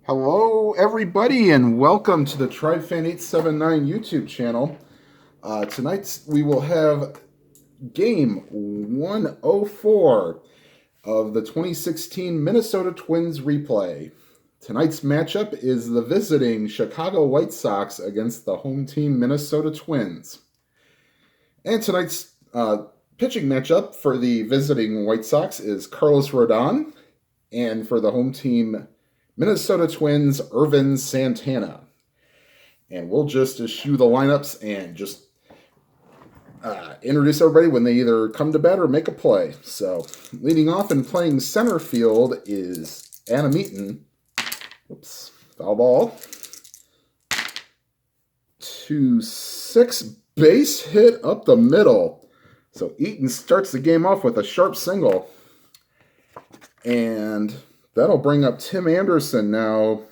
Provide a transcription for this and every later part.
Hello, everybody, and welcome to the TribeFan879 YouTube channel. Tonight we will have game 104 of the 2016 Minnesota Twins replay. Tonight's matchup is the visiting Chicago White Sox against the home team Minnesota Twins. And tonight's pitching matchup for the visiting White Sox is Carlos Rodon, and for the home team Minnesota Twins, Ervin Santana. And we'll just eschew the lineups and just introduce everybody when they either come to bat or make a play. So, leading off and playing center field is Adam Eaton. Oops, foul ball. 2-6 base hit up the middle. So Eaton starts the game off with a sharp single. And that'll bring up Tim Anderson now.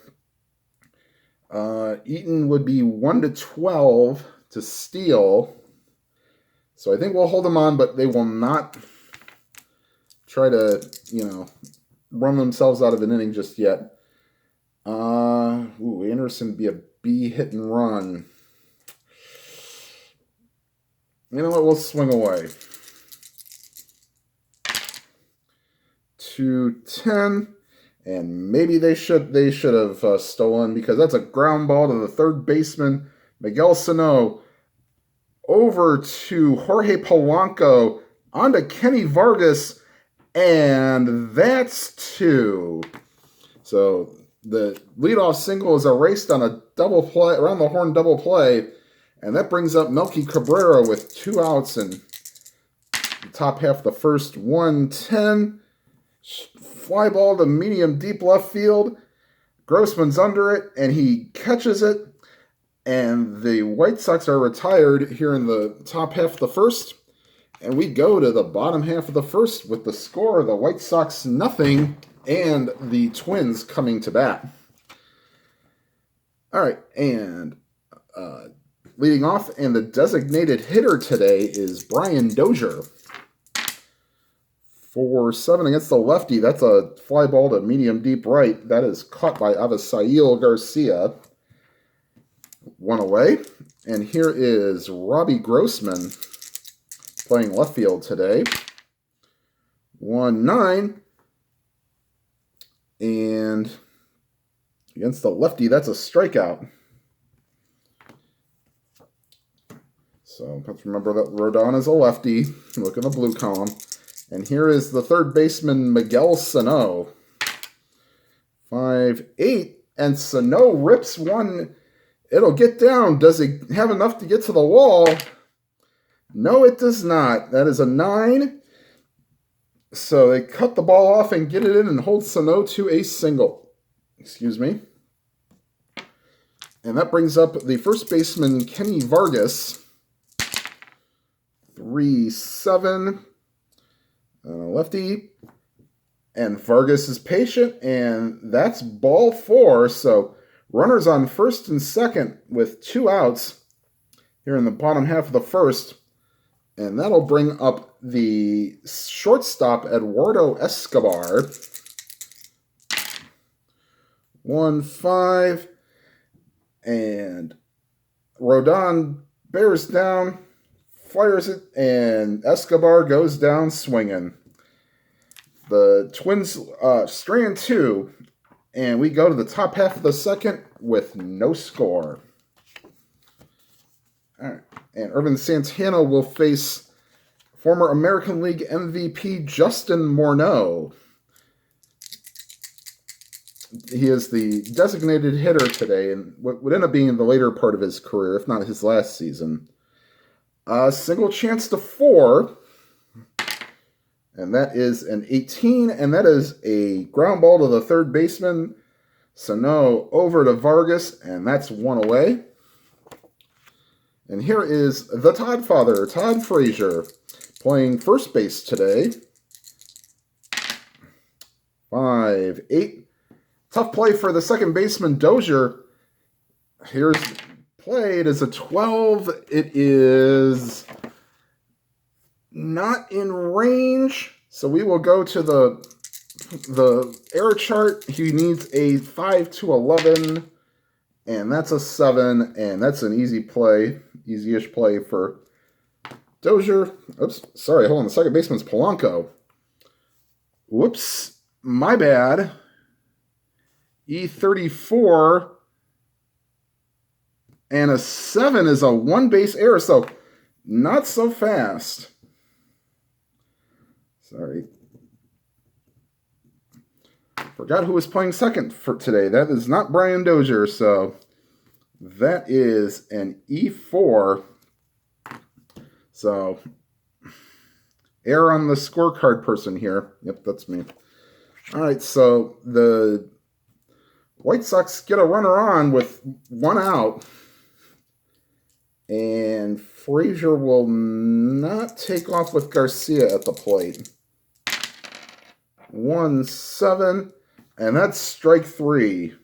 Eaton would be 1-12 to steal. So I think we'll hold them on, but they will not try to, run themselves out of an inning just yet. Anderson would be a B hit and run. You know what? We'll swing away. 2-10. And maybe they should have stolen, because that's a ground ball to the third baseman, Miguel Sano, over to Jorge Polanco, onto Kenny Vargas, and that's two. So the leadoff single is erased on a double play, around the horn double play, and that brings up Melky Cabrera with 2 outs in the top half of the first. 1-10. Fly ball to medium deep left field. Grossman's under it, and he catches it. And the White Sox are retired here in the top half of the first. And we go to the bottom half of the first with the score: the White Sox 0 and the Twins coming to bat. All right, and leading off, and the designated hitter today is Brian Dozier. 4-7 against the lefty. That's a fly ball to medium deep right. That is caught by Avisail Garcia. 1 away. And here is Robbie Grossman playing left field today. 1-9. And against the lefty, that's a strikeout. So let's remember that Rodon is a lefty. Look in the blue column. And here is the third baseman, Miguel Sano. 5-8, and Sano rips one. It'll get down. Does it have enough to get to the wall? No, it does not. That is a 9. So they cut the ball off and get it in and hold Sano to a single. Excuse me. And that brings up the first baseman, Kenny Vargas. 3-7. Lefty, and Vargas is patient, and that's ball 4. So runners on first and second with 2 outs here in the bottom half of the first, and that'll bring up the shortstop, Eduardo Escobar. 1-5, and Rodon bears down, fires it, and Escobar goes down swinging. The Twins strand 2, and we go to the top half of the second with no score. All right. And Ervin Santana will face former American League MVP Justin Morneau. He is the designated hitter today, and what would end up being the later part of his career, if not his last season. Single chance to 4, and that is an 18, and that is a ground ball to the third baseman, Sano, over to Vargas, and that's 1 away. And here is the Todd father, Todd Frazier, playing first base today. 5-8. Tough play for the second baseman, Dozier. Here's played as a 12. It is not in range, so we will go to the the error chart, he needs a 5 to 11, and that's a 7, and that's an easy play, easy-ish play for Dozier. Oops, sorry, hold on. The second baseman's Polanco. Whoops, my bad. E34, and a 7 is a one-base error, so not so fast. Sorry. Forgot who was playing second for today. That is not Brian Dozier, so that is an E4. So, error on the scorecard person here. Yep, that's me. All right, so the White Sox get a runner on with one out, and Frazier will not take off with Garcia at the plate. 1-7, and that's strike 3.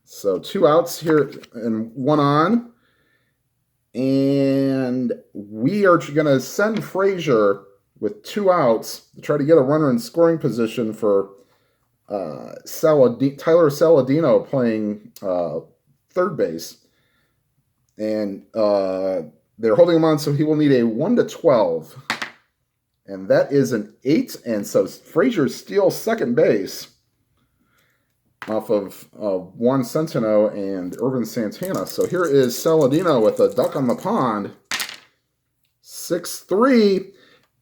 So 2 outs here and 1 on. And we are going to send Frazier with 2 outs to try to get a runner in scoring position for Tyler Saladino playing third base. And they're holding him on, so he will need a 1-12. And that is an 8, and so Frazier steals second base off of Ervin Santana and Ervin Santana. So here is Saladino with a duck on the pond. 6-3,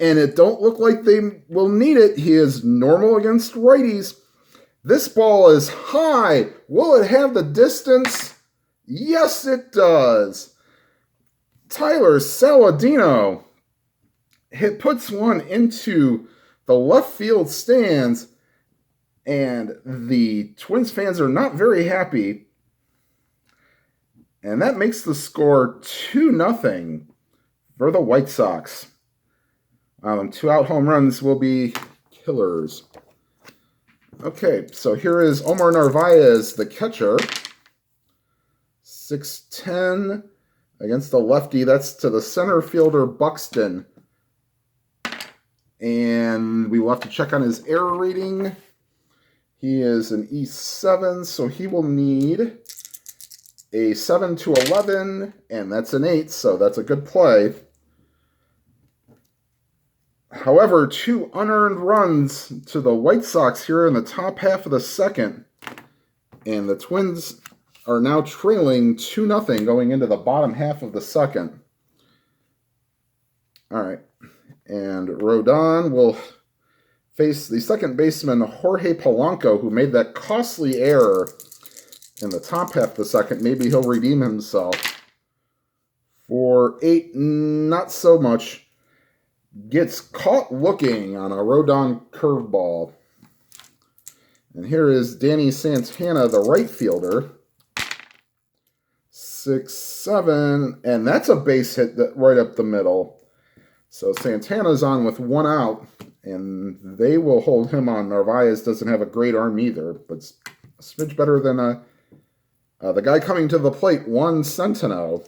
and it don't look like they will need it. He is normal against righties. This ball is high. Will it have the distance? Yes, it does. Tyler Saladino puts one into the left field stands, and the Twins fans are not very happy. And that makes the score 2-0 for the White Sox. 2 out home runs will be killers. Okay, so here is Omar Narvaez, the catcher. 6-10 against the lefty. That's to the center fielder, Buxton. And we will have to check on his error rating. He is an E7, so he will need a 7 to 11, and that's an 8, so that's a good play. However, 2 unearned runs to the White Sox here in the top half of the second, and the Twins are now trailing 2-0 going into the bottom half of the second. All right. And Rodon will face the second baseman, Jorge Polanco, who made that costly error in the top half of the second. Maybe he'll redeem himself. For 8, not so much. Gets caught looking on a Rodon curveball. And here is Danny Santana, the right fielder. 6-7, and that's a base hit right up the middle. So Santana's on with 1 out, and they will hold him on. Narvaez doesn't have a great arm either, but a smidge better than the guy coming to the plate, Ervin Santana.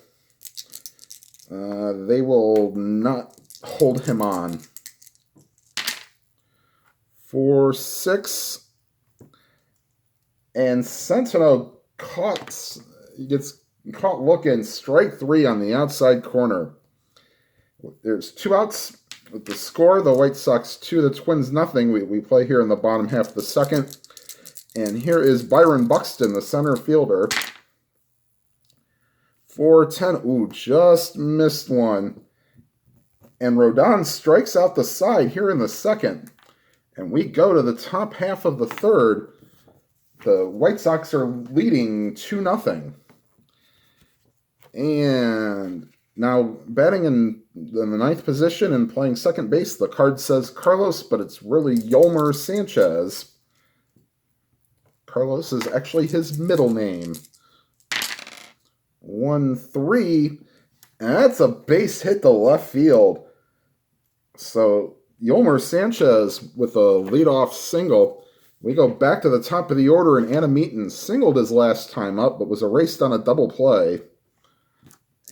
They will not hold him on. 4-6, and Santana gets caught looking, strike 3 on the outside corner. There's 2 outs with the score. The White Sox 2, the Twins nothing. We play here in the bottom half of the second. And here is Byron Buxton, the center fielder. 4-10. Ooh, just missed one. And Rodon strikes out the side here in the second. And we go to the top half of the third. The White Sox are leading 2-0. And now batting in the 9th position and playing second base, the card says Carlos, but it's really Yolmer Sanchez. Carlos is actually his middle name. 1-3, and that's a base hit to left field. So Yolmer Sanchez with a leadoff single. We go back to the top of the order, and Adam Eaton singled his last time up, but was erased on a double play.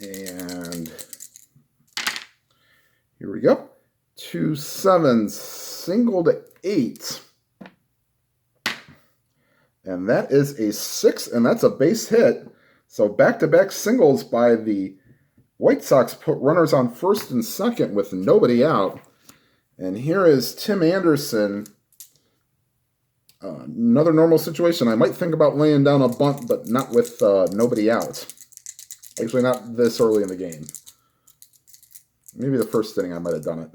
And here we go. 2-7. single to 8. And that is a 6, and that's a base hit. So back-to-back singles by the White Sox put runners on first and second with nobody out. And here is Tim Anderson. Another normal situation. I might think about laying down a bunt, but not with nobody out. Actually, not this early in the game. Maybe the first inning I might have done it.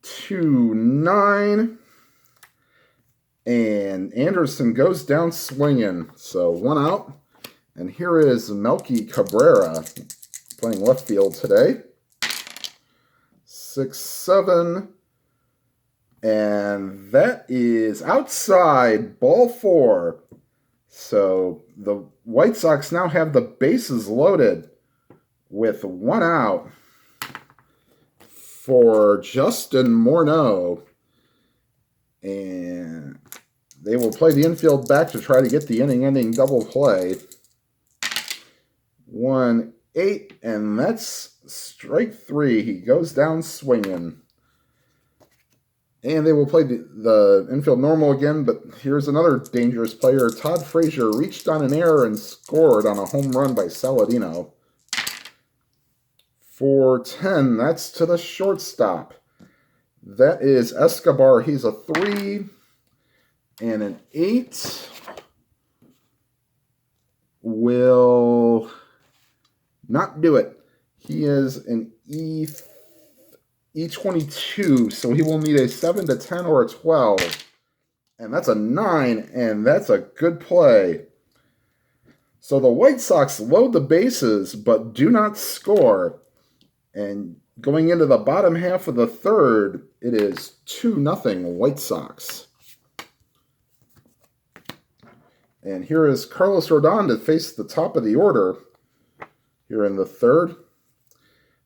2-9. And Anderson goes down swinging. So 1 out. And here is Melky Cabrera playing left field today. 6-7. And that is outside, ball 4. So the White Sox now have the bases loaded with 1 out for Justin Morneau. And they will play the infield back to try to get the inning-ending double play. 1-8, and that's strike 3. He goes down swinging. And they will play the infield normal again, but here's another dangerous player. Todd Frazier reached on an error and scored on a home run by Saladino. 4-10, that's to the shortstop. That is Escobar. He's a 3 and an 8. Will not do it. He is an E22, so he will need a 7 to 10 or a 12. And that's a 9, and that's a good play. So the White Sox load the bases, but do not score. And going into the bottom half of the third, it is 2-0 White Sox. And here is Carlos Rodon to face the top of the order here in the third.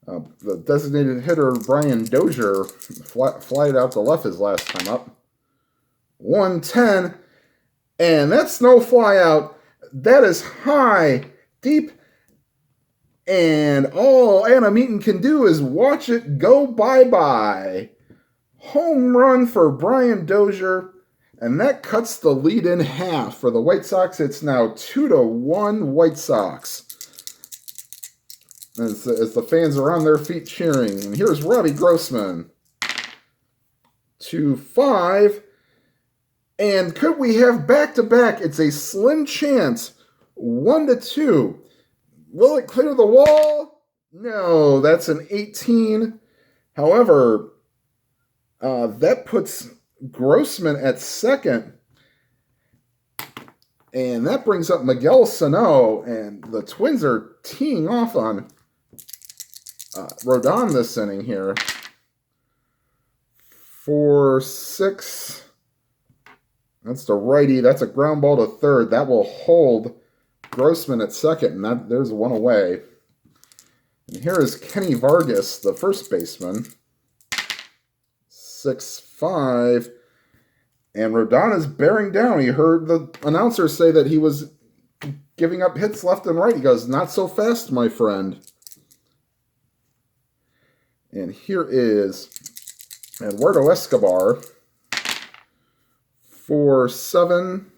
The designated hitter, Brian Dozier, flied out to left his last time up. 1-10, and that's no fly out. That is high, deep, and all Adam Eaton can do is watch it go bye-bye. Home run for Brian Dozier, and that cuts the lead in half for the White Sox. It's now 2-1 White Sox. As the fans are on their feet cheering. And here's Robbie Grossman. 2-5. And could we have back-to-back? It's a slim chance. 1-2. Will it clear the wall? No, that's an 18. However, that puts Grossman at second. And that brings up Miguel Sano. And the Twins are teeing off on Rodon this inning here. 4-6. That's the righty. That's a ground ball to third. That will hold Grossman at second, and there's one away. And here is Kenny Vargas, the first baseman. 6-5. And Rodon is bearing down. He heard the announcer say that he was giving up hits left and right. He goes, "Not so fast, my friend." And here is Eduardo Escobar. 4-7.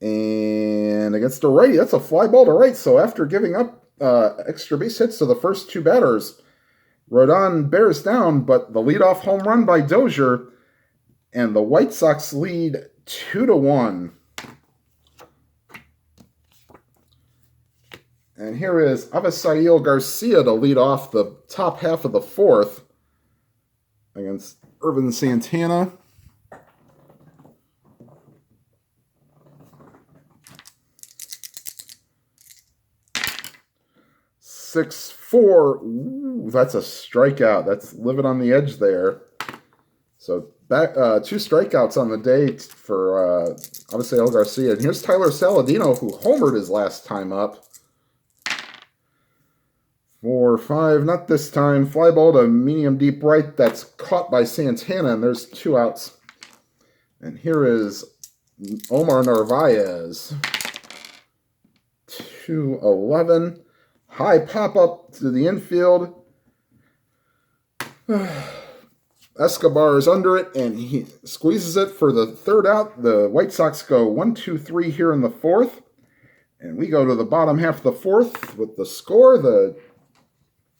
And against the righty, that's a fly ball to right. So after giving up extra base hits to the first 2 batters, Rodon bears down, but the leadoff home run by Dozier, and the White Sox lead 2-1. And here is Avisail Garcia to lead off the top half of the fourth against Ervin Santana. Six, 4. Ooh, that's a strikeout. That's living on the edge there. So back 2 strikeouts on the day for Avisail Garcia. And here's Tyler Saladino, who homered his last time up. 4-5, not this time. Fly ball to medium deep right. That's caught by Santana, and there's 2 outs. And here is Omar Narvaez. 2-11. High pop up to the infield. Escobar is under it, and he squeezes it for the third out. The White Sox go 1-2-3 here in the fourth. And we go to the bottom half of the fourth with the score. The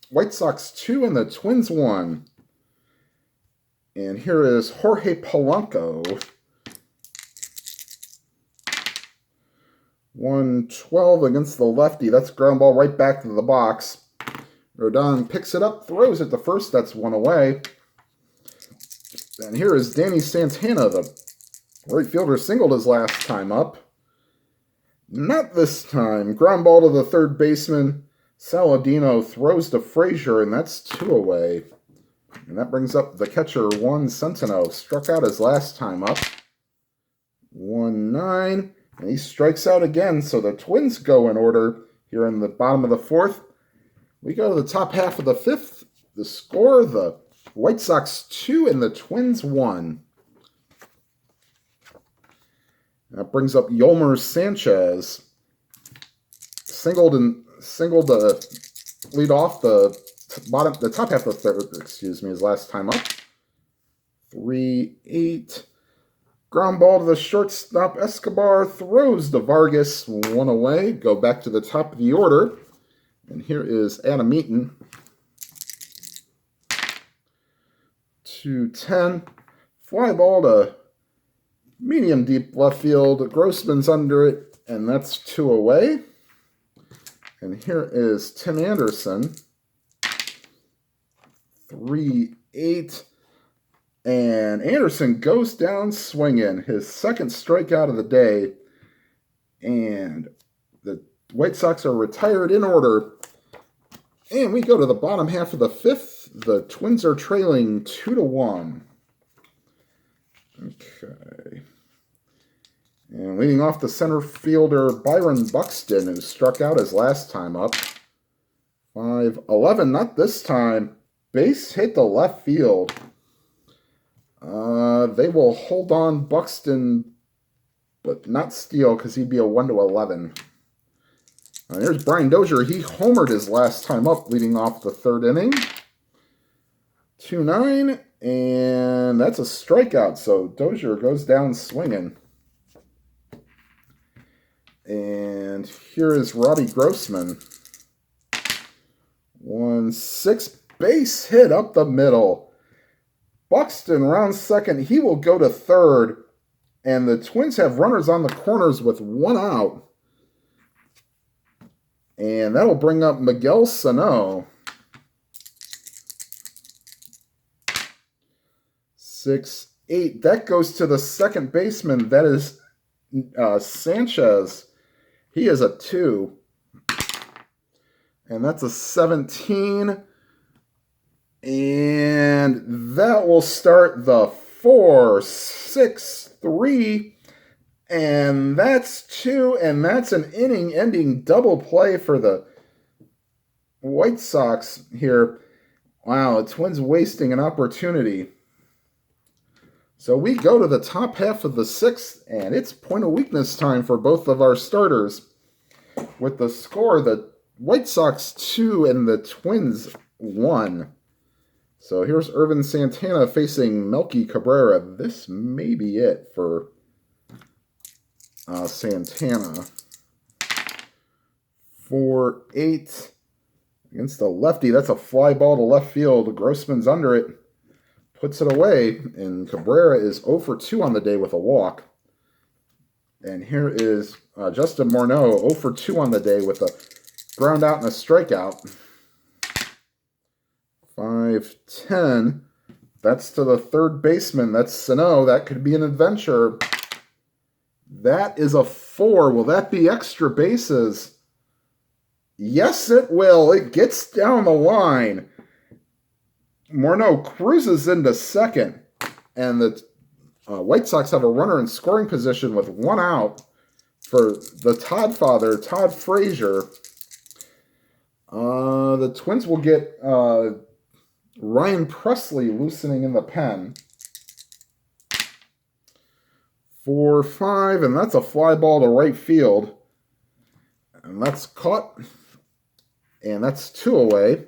White Sox 2 and the Twins 1. And here is Jorge Polanco. 112 against the lefty. That's ground ball right back to the box. Rodon picks it up, throws it to first. That's one away. And here is Ervin Santana. The right fielder singled his last time up. Not this time. Ground ball to the third baseman. Saladino throws to Frazier, and that's two away. And that brings up the catcher, Ervin Santana. Struck out his last time up. 1-9. And he strikes out again, so the Twins go in order here in the bottom of the fourth. We go to the top half of the fifth. The score, the White Sox 2 and the Twins 1. That brings up Yolmer Sanchez. Singled to lead off the top half of the third, his last time up. 3-8. Ground ball to the shortstop. Escobar throws to Vargas, one away. Go back to the top of the order. And here is Adam Eaton. 2-10. Fly ball to medium deep left field. Grossman's under it, and that's two away. And here is Tim Anderson. 3-8. And Anderson goes down swinging, his second strikeout of the day. And the White Sox are retired in order. And we go to the bottom half of the fifth. The Twins are trailing 2-1. Okay. And leading off the center fielder, Byron Buxton, who struck out his last time up. 5-11, not this time. Base hit to left field. They will hold on Buxton, but not steal because he'd be a 1-11. Here's Brian Dozier. He homered his last time up, leading off the third inning. 2-9, and that's a strikeout, so Dozier goes down swinging. And here is Robbie Grossman. 1-6, base hit up the middle. Buxton rounds second. He will go to third. And the Twins have runners on the corners with one out. And that'll bring up Miguel Sano. 6-8. That goes to the second baseman. That is Sanchez. He is a 2. And that's a 17. And that will start the 4-6-3. And that's 2. And that's an inning-ending double play for the White Sox here. Wow, the Twins wasting an opportunity. So we go to the top half of the sixth, and it's point of weakness time for both of our starters. With the score, the White Sox 2 and the Twins 1. So here's Ervin Santana facing Melky Cabrera. This may be it for Santana. 4-8 against the lefty. That's a fly ball to left field. Grossman's under it. Puts it away, and Cabrera is 0 for 2 on the day with a walk. And here is Justin Morneau, 0 for 2 on the day with a ground out and a strikeout. 5-10. That's to the third baseman. That's Sano. That could be an adventure. That is a 4. Will that be extra bases? Yes, it will. It gets down the line. Morneau cruises into second, and the White Sox have a runner in scoring position with one out for the Todd father, Todd Frazier. The Twins will get Ryan Presley loosening in the pen. 4-5, and that's a fly ball to right field. And that's caught, and that's 2 away.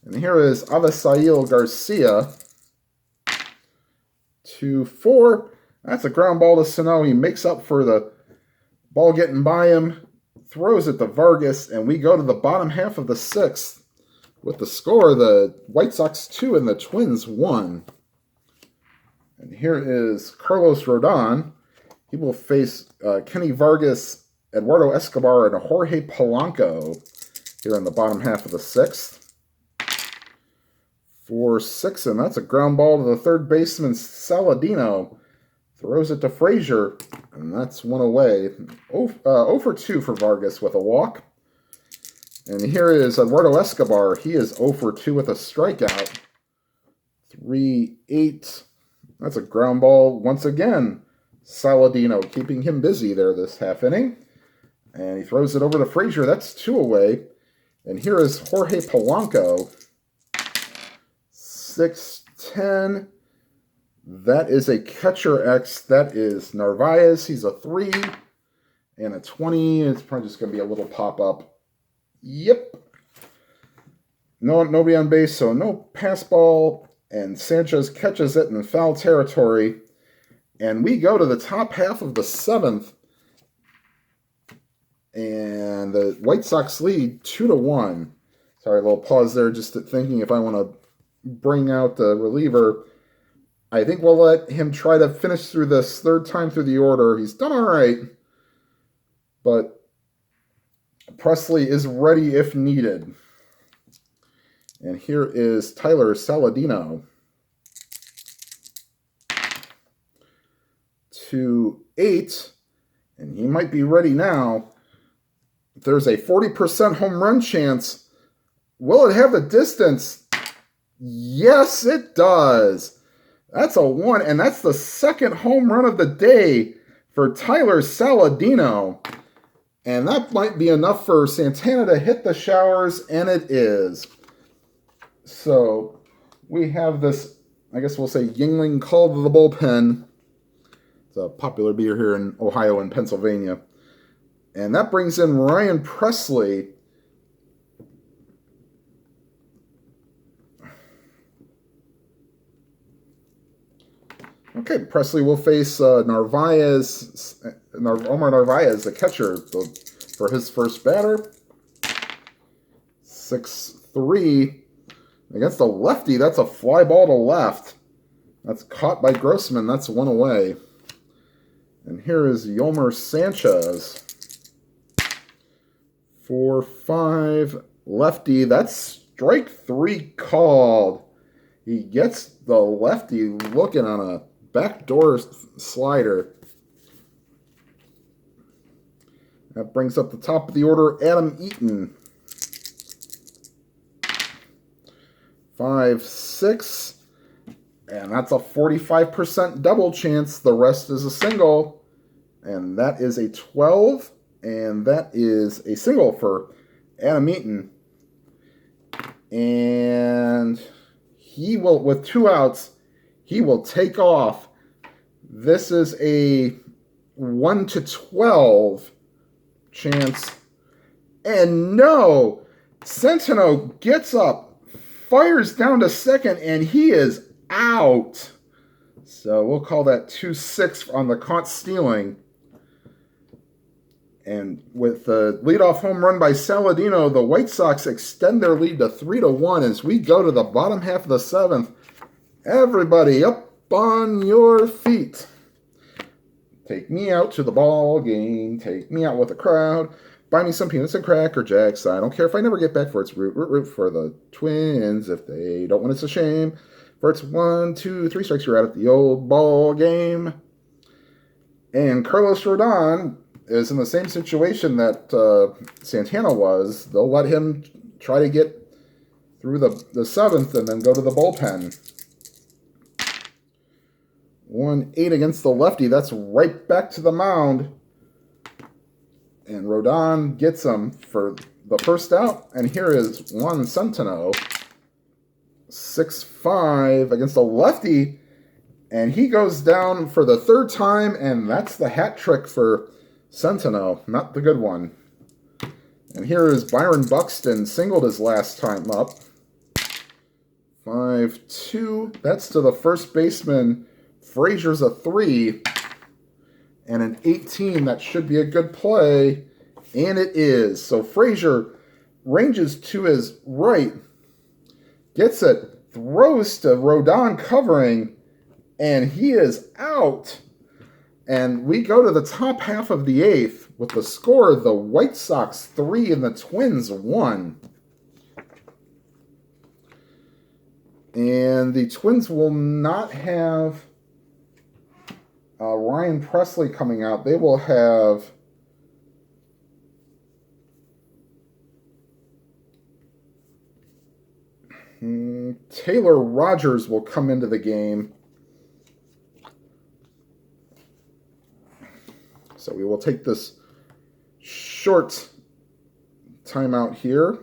And here is Avisail Garcia. 2-4. That's a ground ball to Sano. He makes up for the ball getting by him, throws it to Vargas, and we go to the bottom half of the 6th with the score, the White Sox 2 and the Twins 1. And here is Carlos Rodon. He will face Kenny Vargas, Eduardo Escobar, and Jorge Polanco here in the bottom half of the 6th. 4-6, and that's a ground ball to the third baseman, Saladino. Throws it to Frazier, and that's one away. 0 for 2 for Vargas with a walk. And here is Eduardo Escobar. He is 0 for 2 with a strikeout. 3-8. That's a ground ball once again. Saladino keeping him busy there this half inning. And he throws it over to Frazier. That's 2 away. And here is Jorge Polanco. 6-10. That is a catcher X. That is Narvaez. He's a 3. And a 20. It's probably just going to be a little pop-up. Yep. Nobody on base, so no pass ball. And Sanchez catches it in foul territory. And we go to the top half of the 7th. And the White Sox lead 2-1. Sorry, a little pause there, just thinking if I want to bring out the reliever. I think we'll let him try to finish through this third time through the order. He's done all right. But Presley is ready if needed. And here is Tyler Saladino. 2-8. And he might be ready now. There's a 40% home run chance. Will it have the distance? Yes, it does. That's a 1, and that's the second home run of the day for Tyler Saladino. And that might be enough for Santana to hit the showers, and it is. So we have this, I guess we'll say, Yingling call to the bullpen. It's a popular beer here in Ohio and Pennsylvania. And that brings in Ryan Presley. Okay, Presley will face Omar Narvaez, the catcher, for his first batter. 6-3. Against the lefty, that's a fly ball to left. That's caught by Grossman. That's 1 away. And here is Yolmer Sanchez. 4-5. Lefty. That's strike 3 called. He gets the lefty looking on a backdoor slider. That brings up the top of the order, Adam Eaton. 5-6. And that's a 45% double chance. The rest is a single. And that is a 12. And that is a single for Adam Eaton. And he will, with 2 outs, he will take off. This is a 1-12 chance. And no, Centeno gets up, fires down to second, and he is out. So we'll call that 2-6 on the caught stealing. And with the leadoff home run by Saladino, the White Sox extend their lead to 3-1 as we go to the bottom half of the 7th. Everybody up on your feet. Take me out to the ball game. Take me out with the crowd. Buy me some peanuts and Cracker Jacks. I don't care if I never get back for it's root for the Twins. If they don't win, it's a shame. For it's 1, 2, 3 strikes, you're out at the old ball game. And Carlos Rodon is in the same situation that Santana was. They'll let him try to get through the 7th and then go to the bullpen. 1-8 against the lefty. That's right back to the mound. And Rodon gets him for the first out. And here is Juan Centeno. 6-5 against the lefty. And he goes down for the 3rd time. And that's the hat trick for Centeno. Not the good one. And here is Byron Buxton. Singled his last time up. 5-2. That's to the first baseman. Frazier's a 3. And an 18. That should be a good play. And it is. So Frazier ranges to his right. Gets it. Throws to Rodon covering. And he is out. And we go to the top half of the 8th with the score, the White Sox 3 and the Twins 1. And the Twins will not have Ryan Presley coming out. They will have Taylor Rogers will come into the game. So we will take this short timeout here.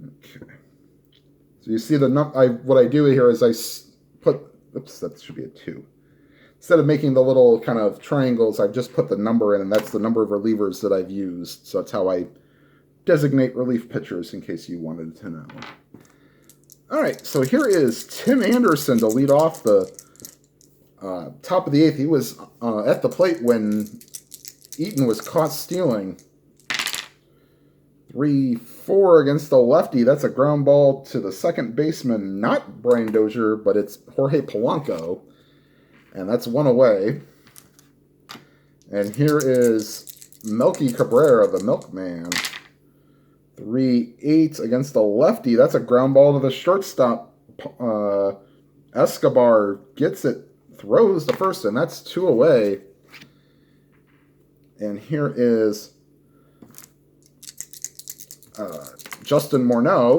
Okay. So you see the what I do here is I put, oops, that should be a 2. Instead of making the little kind of triangles, I've just put the number in, and that's the number of relievers that I've used. So that's how I designate relief pitchers, in case you wanted to know. All right, so here is Tim Anderson to lead off the top of the 8th. He was at the plate when Eaton was caught stealing. 3-4 against the lefty. That's a ground ball to the second baseman, not Brian Dozier, but it's Jorge Polanco. And that's 1 away. And here is Melky Cabrera, the milkman. 3-8 against the lefty. That's a ground ball to the shortstop. Escobar gets it, throws the first, and that's 2 away. And here is Justin Morneau.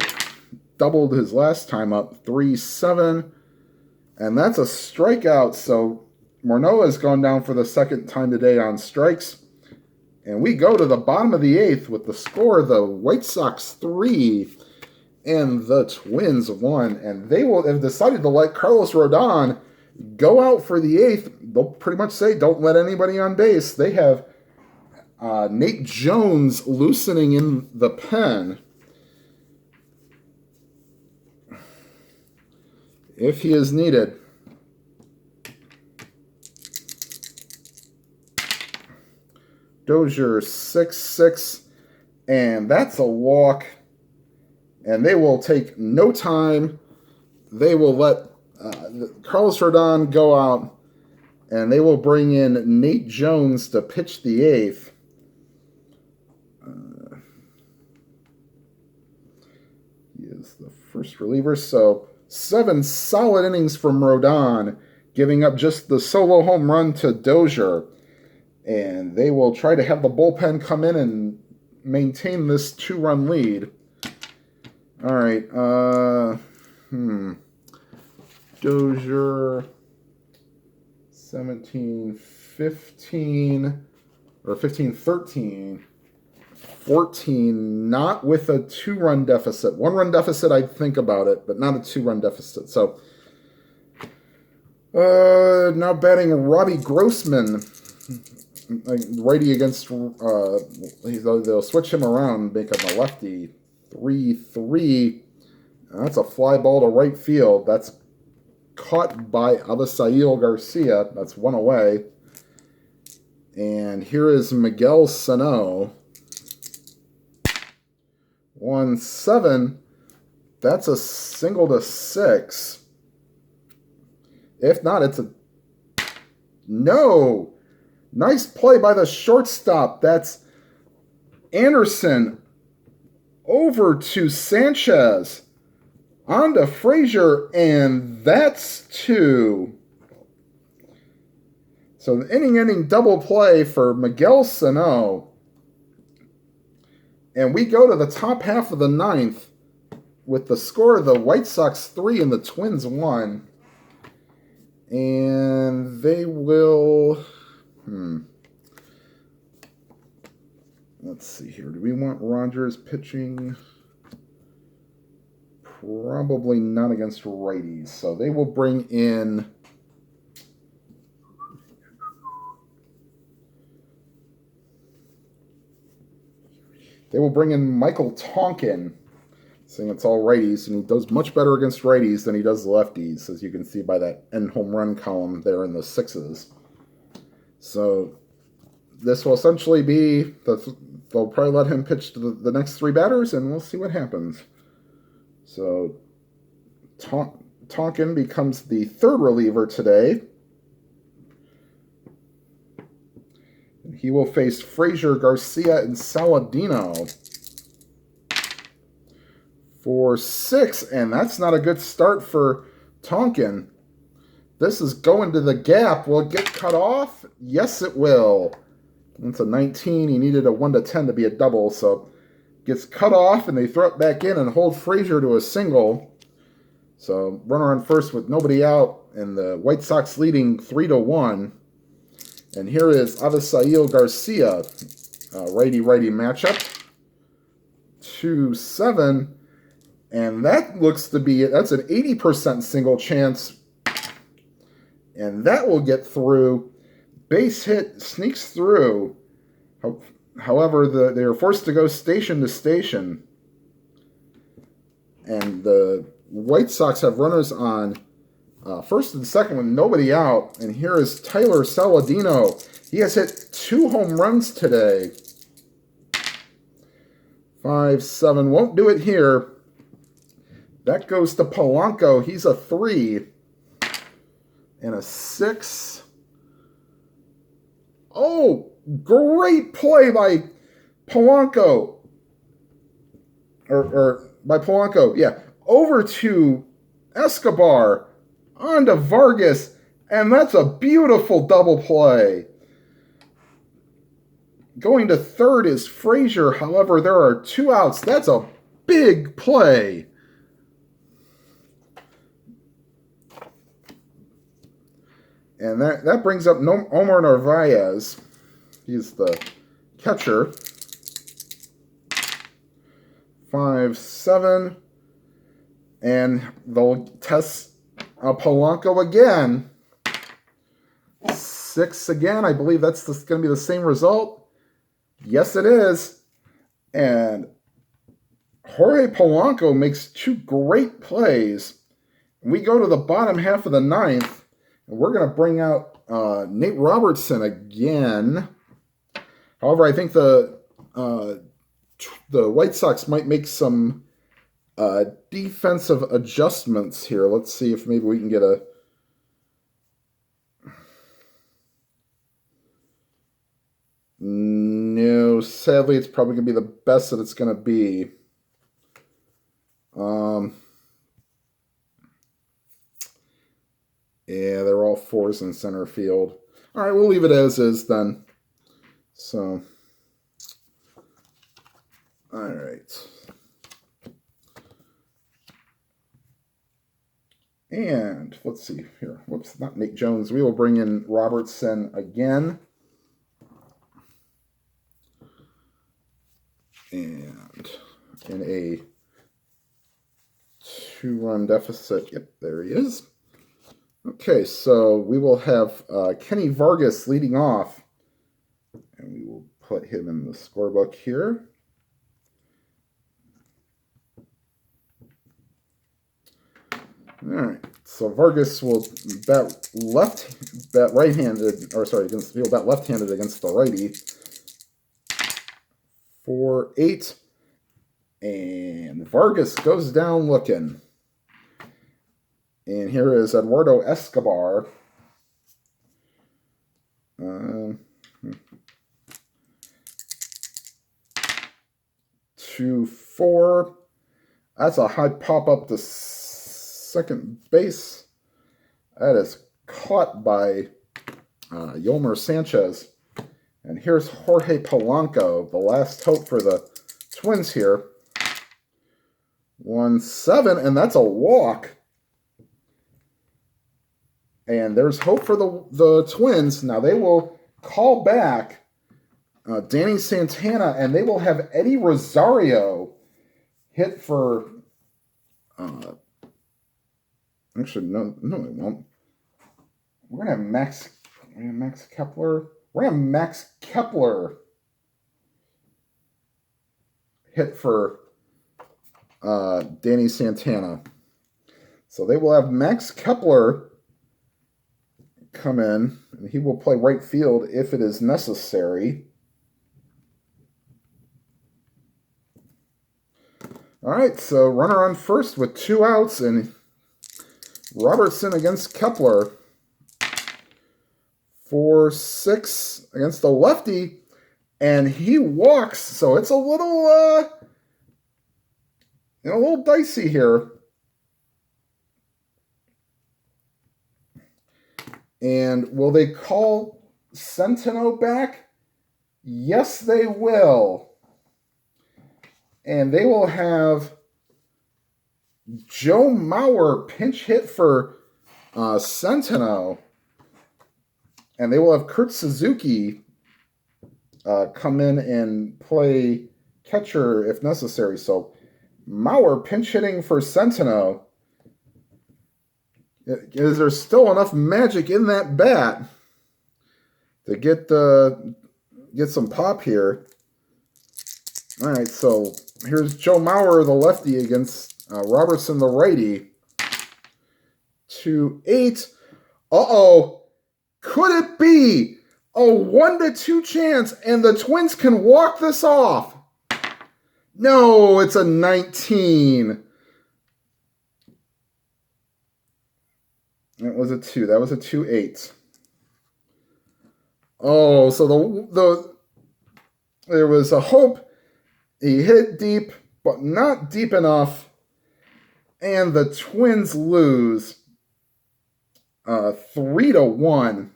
Doubled his last time up, 3-7. And that's a strikeout. So Morneau has gone down for the second time today on strikes. And we go to the bottom of the 8th with the score, the White Sox 3 and the Twins 1. And they will have decided to let Carlos Rodon go out for the 8th. They'll pretty much say, don't let anybody on base. They have Nate Jones loosening in the pen. If he is needed. Dozier 6-6, and that's a walk. And they will take no time. They will let Carlos Rodon go out, and they will bring in Nate Jones to pitch the 8th. He is the first reliever, so 7 solid innings from Rodon, giving up just the solo home run to Dozier. And they will try to have the bullpen come in and maintain this 2-run lead. All right. Dozier 17-15 or 15-13. 14, not with a 2-run deficit. 1-run deficit, I'd think about it, but not a 2-run deficit. So, now batting Robbie Grossman, righty against, they'll switch him around, make him a lefty. 3-3. That's a fly ball to right field. That's caught by Avisail Garcia. That's 1 away. And here is Miguel Sano. 1-7. That's a single to 6. If not, it's a... No! Nice play by the shortstop. That's Anderson over to Sanchez. On to Frazier, and that's 2. So the inning-ending double play for Miguel Sano. And we go to the top half of the 9th with the score of the White Sox 3 and the Twins 1. And they will... Let's see here. Do we want Rogers pitching? Probably not against righties. So they will bring in They will bring in Michael Tonkin, saying it's all righties, and he does much better against righties than he does lefties, as you can see by that end home run column there in the sixes. So this will essentially be, they'll probably let him pitch to the next three batters, and we'll see what happens. So Tonkin becomes the third reliever today. He will face Frazier, Garcia, and Saladino for 6, and that's not a good start for Tonkin. This is going to the gap. Will it get cut off? Yes, it will. It's a 19. He needed a 1-10 to be a double, so gets cut off, and they throw it back in and hold Frazier to a single. So runner on first with nobody out, and the White Sox leading 3-1. And here is Avisail Garcia, righty-righty matchup. 2-7, and that looks to be, that's an 80% single chance, and that will get through. Base hit sneaks through. However, they are forced to go station to station. And the White Sox have runners on first and second with nobody out. And here is Tyler Saladino. He has hit 2 home runs today. 5-7. Won't do it here. That goes to Polanco. He's a 3. And a 6. Oh, great play by Polanco. Or by Polanco, yeah. Over to Escobar. On to Vargas. And that's a beautiful double play. Going to third is Frazier. However, there are 2 outs. That's a big play. And that brings up Omar Narvaez. He's the catcher. 5-7. And they'll test Polanco again. 6 again. I believe that's going to be the same result. Yes, it is. And Jorge Polanco makes 2 great plays. We go to the bottom half of the 9th. And we're going to bring out Nate Robertson again. However, I think the White Sox might make some defensive adjustments here. Let's see if maybe we can get a... No, sadly, it's probably going to be the best that it's going to be. Yeah, they're all 4s in center field. All right, we'll leave it as is then. So, all right. And let's see here. Whoops, not Nate Jones. We will bring in Robertson again. And in a 2-run deficit. Yep, there he is. Okay, so we will have Kenny Vargas leading off. And we will put him in the scorebook here. All right, so Vargas will bat right-handed, or sorry, he'll bat left-handed against the righty. 4-8, and Vargas goes down looking. And here is Eduardo Escobar. 2-4. That's a high pop up to second base. That is caught by Yolmer Sanchez. And here's Jorge Polanco, the last hope for the Twins here. 1-7, and that's a walk. And there's hope for the Twins. Now they will call back Danny Santana, and they will have Eddie Rosario hit for... actually, no, they won't. We're going to have Max Kepler. We're going to have Max Kepler hit for Danny Santana. So they will have Max Kepler come in, and he will play right field if it is necessary. All right, so runner on first with 2 outs, and Robertson against Kepler. 4-6 against the lefty, and he walks, so it's a little dicey here. And will they call Centeno back? Yes, they will. And they will have Joe Mauer pinch hit for Centeno. And they will have Kurt Suzuki come in and play catcher if necessary. So Mauer pinch hitting for Centeno. Is there still enough magic in that bat to get some pop here? All right, so here's Joe Mauer, the lefty, against Robertson, the righty. 2-8. Uh-oh. Could it be a 1-2 chance and the Twins can walk this off? No, it's a 19. That was a 2. That was a 2-8. Oh, so there was a hope. He hit deep, but not deep enough. And the Twins lose 3-1.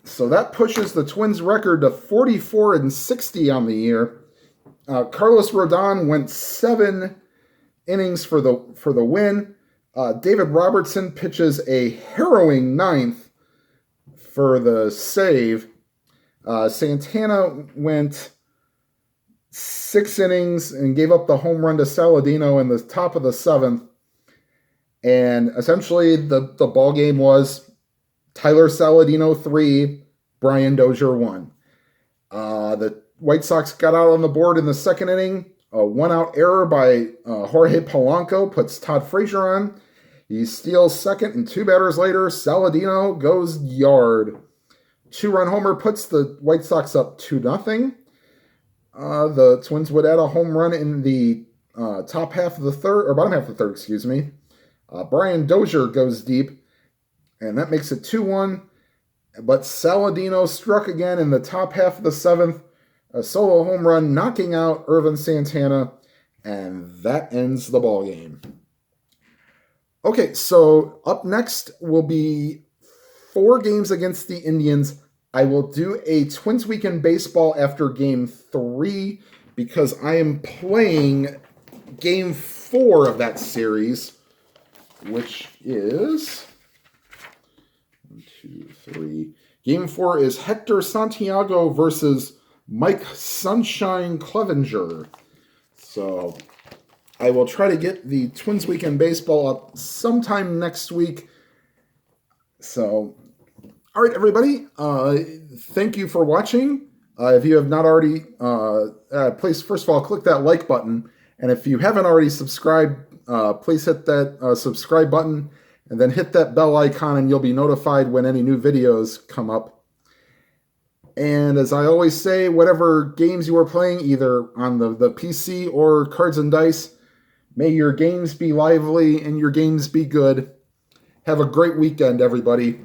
So that pushes the Twins' record to 44-60 on the year. Carlos Rodon went 7 innings for the win. David Robertson pitches a harrowing 9th for the save. Santana went 6 innings and gave up the home run to Saladino in the top of the 7th. And essentially the ball game was Tyler Saladino 3, Brian Dozier 1. The White Sox got out on the board in the 2nd inning. A 1-out error by Jorge Polanco puts Todd Frazier on. He steals 2nd, and 2 batters later, Saladino goes yard. 2-run homer puts the White Sox up 2-0. The Twins would add a home run in the top half of the third, or bottom half of the third, excuse me. Brian Dozier goes deep, and that makes it 2-1. But Saladino struck again in the top half of the 7th, a solo home run, knocking out Ervin Santana, and that ends the ball game. Okay, so up next will be 4 games against the Indians. I will do a Twins Weekend Baseball after Game 3 because I am playing Game 4 of that series, which is 1, 2, 3. Game 4 is Hector Santiago versus Mike Sunshine Clevenger. So I will try to get the Twins Weekend Baseball up sometime next week. So, all right, everybody. Thank you for watching. If you have not already, please, first of all, click that like button. And if you haven't already subscribed, please hit that subscribe button and then hit that bell icon and you'll be notified when any new videos come up. And as I always say, whatever games you are playing, either on the PC or Cards and Dice, may your games be lively and your games be good. Have a great weekend, everybody.